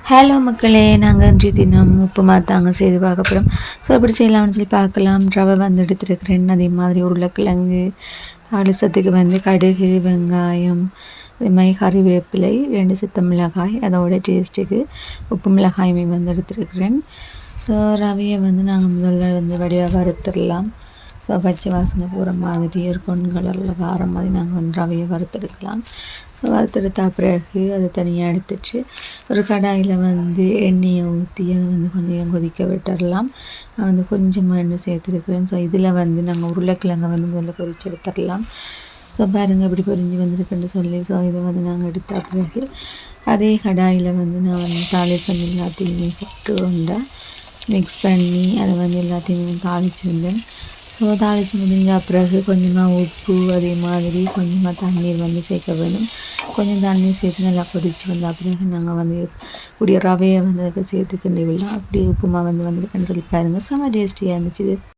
Hello மக்களே, நாங்கள் இன்றைய தினம் உப்புமா தாங்க செய்து பார்க்க போகிறோம். ஸோ எப்படி செய்யலாம்னு சொல்லி பார்க்கலாம். ரவை வந்து எடுத்துருக்கிறேன். அதே மாதிரி உருளைக்கிழங்கு, தாளிசத்துக்கு வந்து கடுகு, வெங்காயம், அதே மாதிரி கறிவேப்பிலை, 2 சித்த மிளகாய், அதோட டேஸ்ட்டுக்கு உப்பு மிளகாயுமே வந்து எடுத்துருக்கிறேன். ஸோ ரவையை வந்து நாங்கள் முதல்ல வந்து வடிவாக வறுத்துடலாம். ஸோ பச்சை வாசனை போகிற மாதிரி ஒரு பொன் கலரில் வர மாதிரி நாங்கள் வந்து ரவையை வறுத்தெடுக்கலாம். ஸோ வறுத்தெடுத்த பிறகு அதை தனியாக எடுத்துட்டு ஒரு கடாயில் வந்து எண்ணெயை ஊற்றி அதை வந்து கொஞ்சம் கொதிக்க விட்டுடலாம். நான் வந்து கொஞ்சமாக எண்ணெய் சேர்த்துருக்குறேன். ஸோ இதில் வந்து நாங்கள் உருளைக்கிழங்கை வந்து முதல்ல பொரிச்சு எடுத்துடலாம். ஸோ பாருங்கள் இப்படி பொரிஞ்சு வந்திருக்குன்னு சொல்லி. ஸோ இதை வந்து நாங்கள் எடுத்த பிறகு அதே கடாயில் வந்து நான் வந்து தாளிசம் எல்லாத்தையுமே போட்டு கொண்டா மிக்ஸ் பண்ணி அதை வந்து எல்லாத்தையுமே தாளிச்சிருந்தேன். ஸோ தாளித்து முடிஞ்ச பிறகு கொஞ்சமாக உப்பு, அதே மாதிரி கொஞ்சமாக தண்ணீர் வந்து சேர்க்க வேணும். கொஞ்சம் தண்ணீர் சேர்த்து நல்லா கொதித்து வந்த பிறகு நாங்கள் வந்து கூடிய ரவையை வந்து அதுக்கு சேர்த்து கிண்டி விடலாம். அப்படியே உப்புமா வந்து வந்துருக்குன்னு சொல்லி பாருங்கள். செம்ம டேஸ்டியாக இருந்துச்சு இது.